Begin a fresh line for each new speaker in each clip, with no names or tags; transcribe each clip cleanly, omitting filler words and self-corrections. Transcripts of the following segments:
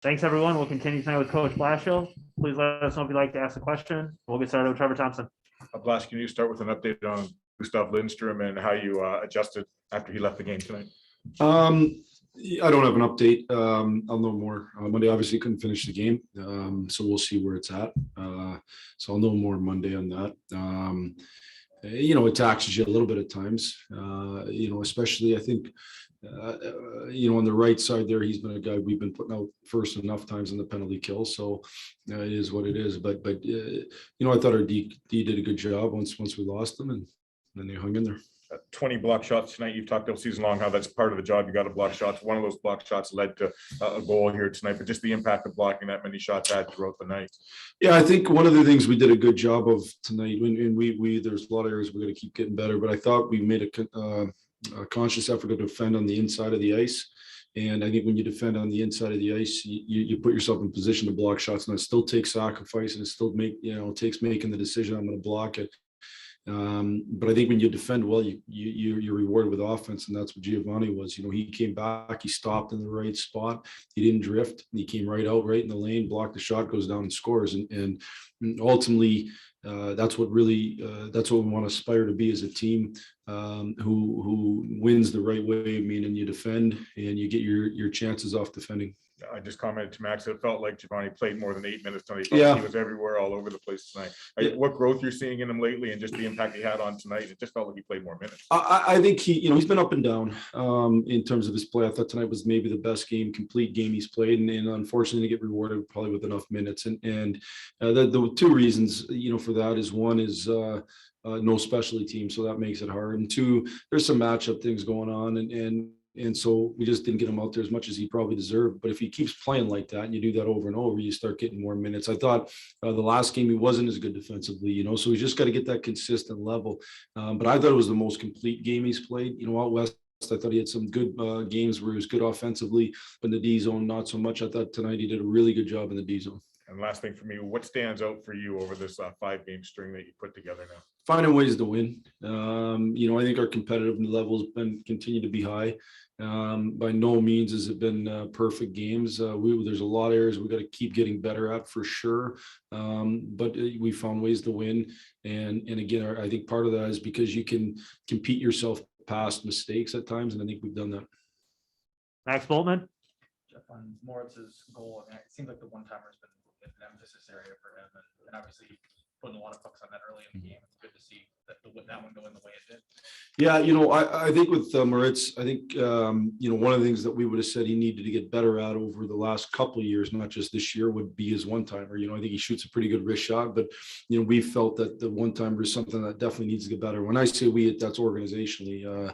Thanks, everyone. We'll continue tonight with Coach Blashill. Please let us know if you'd like to ask a question. We'll get started with Trevor Thompson.
Blash, can you start with an update on Gustav Lindstrom and how you adjusted after he left the game tonight?
I don't have an update. I'll know more Monday. Obviously, couldn't finish the game, so we'll see where it's at. So I'll know more Monday on that. It taxes you a little bit at times. Especially I think. On the right side there, he's been a guy we've been putting out first enough times in the penalty kill, so it is what it is. But I thought our D did a good job once we lost them, and then they hung in there.
20 block shots tonight. You've talked all season long how that's part of the job. You got to block shots. One of those block shots led to a goal here tonight, but just the impact of blocking that many shots had throughout the night.
Yeah, I think one of the things we did a good job of tonight, and we there's a lot of areas we're going to keep getting better, but I thought we made a conscious effort to defend on the inside of the ice. And I think when you defend on the inside of the ice, you put yourself in position to block shots, and it still takes sacrifice, and it still takes making the decision, I'm going to block it. But I think when you defend well, you're rewarded with offense, and that's what Giovanni was. He came back, he stopped in the right spot, he didn't drift, he came right out, right in the lane, blocked the shot, goes down and scores. And ultimately, that's what we want to aspire to be as a team, who wins the right way, meaning you defend and you get your chances off defending.
I just commented to Max that it felt like Giovanni played more than 8 minutes tonight.
Yeah.
He was everywhere, all over the place tonight. What growth you're seeing in him lately, and just the impact he had on tonight? It just felt like he played more minutes.
I think he's been up and down in terms of his play. I thought tonight was maybe the best complete game he's played, and unfortunately to get rewarded probably with enough minutes. And the two reasons for that is, one is no specialty team, so that makes it hard, and two, there's some matchup things going on, and so we just didn't get him out there as much as he probably deserved. But if he keeps playing like that and you do that over and over, you start getting more minutes. I thought the last game he wasn't as good defensively, so we just got to get that consistent level. But I thought it was the most complete game he's played. Out west, I thought he had some good games where he was good offensively, but in the D zone, not so much. I thought tonight he did a really good job in the D zone.
And last thing for me, what stands out for you over this 5-game string that you put together now?
Finding ways to win. I think our competitive level has been continue to be high. By no means has it been perfect games. There's a lot of areas we got to keep getting better at for sure. But we found ways to win. And again, I think part of that is because you can compete yourself past mistakes at times. And I think we've done that.
Max Boltman.
Jeff, on Moritz's goal, it seems like the one-timer has been an emphasis area for him. And obviously putting a lot of focus on that early in the game. It's good to see that one going the way it did.
Yeah, I think with Moritz, I think one of the things that we would have said he needed to get better at over the last couple of years, not just this year, would be his one-timer. I think he shoots a pretty good wrist shot, but we felt that the one-timer is something that definitely needs to get better. When I say we, that's organizationally.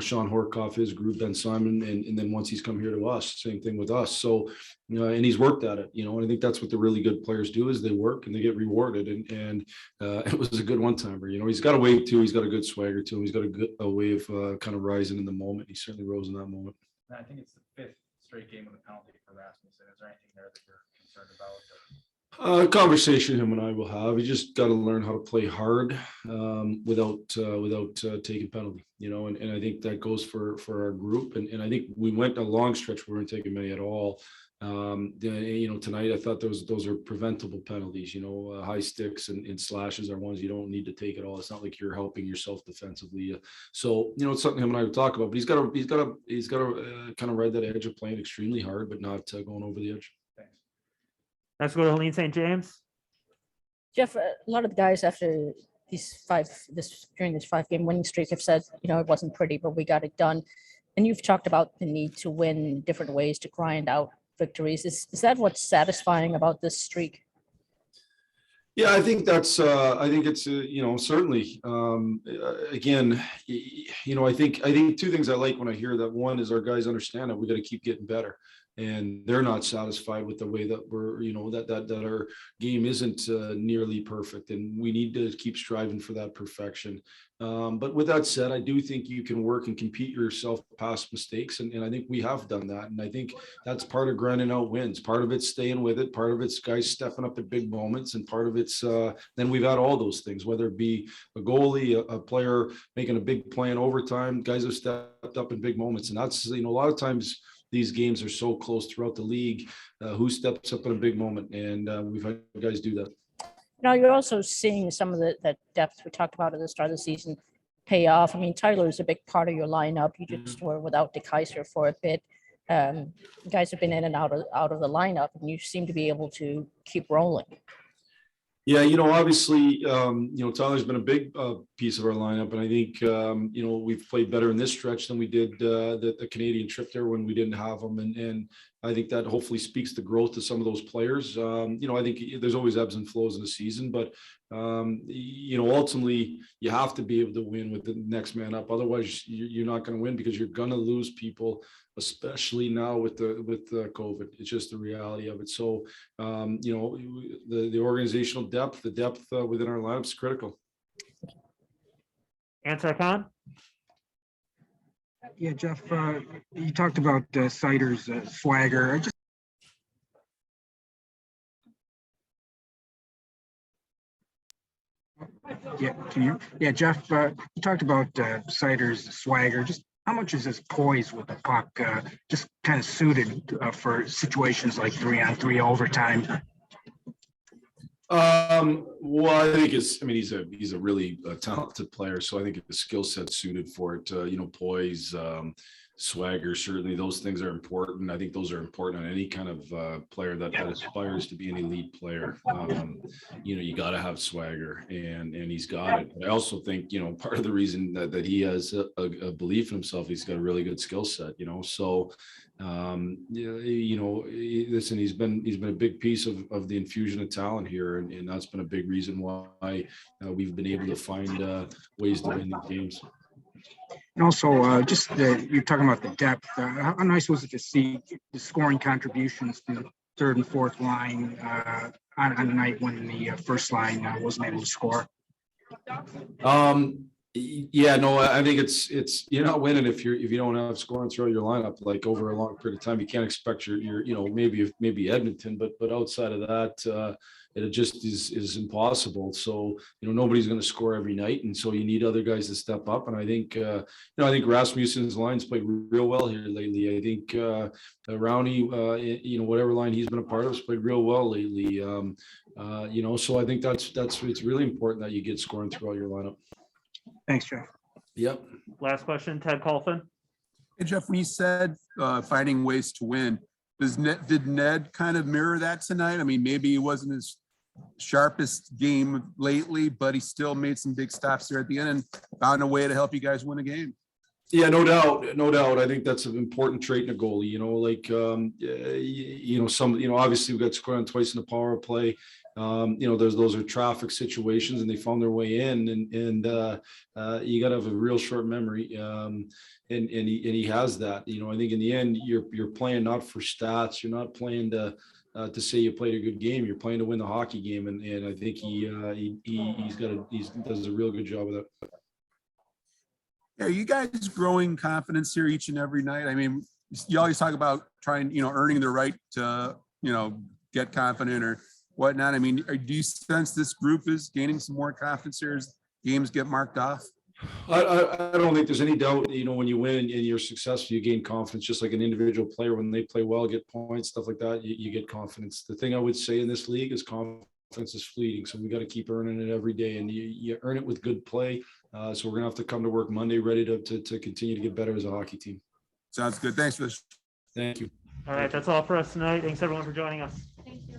Sean Horkoff, his group, Ben Simon, and then once he's come here to us, same thing with us. So, and he's worked at it. And I think that's what the really good players do, is they work and they get rewarded. And it was a good one-timer. He's got a wave too. He's got a good swagger too. He's got a way of kind of rising in the moment. He certainly rose in that moment.
And I think it's the 5th straight game with a penalty for Rasmussen. Is there anything there that you're concerned about?
Conversation him and I will have. You just got to learn how to play hard without taking penalty. And I think that goes for our group. And I think we went a long stretch. We weren't taking many at all. Tonight I thought those are preventable penalties. High sticks and slashes are ones you don't need to take at all. It's not like you're helping yourself defensively. So it's something him and I would talk about. But he's got to kind of ride that edge of playing extremely hard, but not going over the edge.
Thanks.
Let's go to Helene St. James.
Jeff, a lot of the guys after during this 5-game winning streak have said, it wasn't pretty, but we got it done. And you've talked about the need to win in different ways to grind out victories. Is that what's satisfying about this streak?
Yeah, I think that's. I think it's. Certainly. Again, I think two things I like when I hear that. One is our guys understand that we got to keep getting better, and they're not satisfied with the way that we're. That our game isn't nearly perfect, and we need to keep striving for that perfection. But with that said, I do think you can work and compete yourself past mistakes. And I think we have done that. And I think that's part of grinding out wins. Part of it's staying with it. Part of it's guys stepping up at big moments. And part of it's then we've had all those things, whether it be a goalie, a player making a big play in overtime, guys have stepped up in big moments. And that's, a lot of times these games are so close throughout the league. Who steps up in a big moment, and we've had guys do that.
Now, you're also seeing some of that depth we talked about at the start of the season pay off. I mean, Tyler is a big part of your lineup. You just were without DeKaiser for a bit. Guys have been in and out of the lineup, and you seem to be able to keep rolling.
Yeah, obviously, Tyler's been a big piece of our lineup, and I think, we've played better in this stretch than we did the Canadian trip there when we didn't have him, and I think that hopefully speaks to growth to some of those players. I think there's always ebbs and flows in the season, but ultimately you have to be able to win with the next man up. Otherwise, you're not going to win because you're going to lose people, especially now with the COVID. It's just the reality of it. So, the organizational depth, the depth within our lineup is critical.
Answer, Khan?
Yeah, Jeff, you talked about Seider's swagger. Jeff, you talked about Seider's swagger. Just how much is his poise with the puck just kind of suited for situations like 3-on-3 overtime?
Well, I think he's a really talented player, so I think his skill set's suited for it. Poise, swagger, certainly those things are important. I think those are important on any kind of player that aspires to be an elite player. You got to have swagger, and he's got it. But I also think part of the reason that he has a belief in himself, he's got a really good skill set. So. Listen, he's been a big piece of the infusion of talent here, and that's been a big reason why we've been able to find ways to win these games.
And also, you're talking about the depth. How nice was it to see the scoring contributions from the third and fourth line on a night when the first line wasn't able to score?
Yeah, no, I think it's you're not winning if you don't have scoring throughout your lineup like over a long period of time. You can't expect your maybe Edmonton, but outside of that, it just is impossible. So nobody's going to score every night, and so you need other guys to step up. And I think I think Rasmussen's line's played real well here lately. I think Rowney, whatever line he's been a part of, has played real well lately. So I think that's it's really important that you get scoring throughout your lineup.
Thanks, Jeff.
Yep.
Last question, Ted Colfin.
Hey, Jeff, when you said finding ways to win, did Ned kind of mirror that tonight? I mean, maybe it wasn't his sharpest game lately, but he still made some big stops there at the end and found a way to help you guys win a game.
Yeah, no doubt. I think that's an important trait in a goalie. Obviously we got scored on twice in the power play. Those are traffic situations, and they found their way in, and you got to have a real short memory, and he has that. I think in the end you're playing not for stats. You're not playing to say you played a good game. You're playing to win the hockey game, and I think he does a real good job of that.
Are you guys growing confidence here each and every night? I mean, you always talk about trying, earning the right to, get confident or whatnot. I mean, do you sense this group is gaining some more confidence here as games get marked off?
I don't think there's any doubt, when you win and you're successful, you gain confidence, just like an individual player. When they play well, get points, stuff like that, you get confidence. The thing I would say in this league is confidence is fleeting. So we got to keep earning it every day, and you earn it with good play. So we're going to have to come to work Monday ready to continue to get better as a hockey team.
Sounds good. Thanks for this.
Thank you.
All right, that's all for us tonight. Thanks everyone for joining us.
Thank you.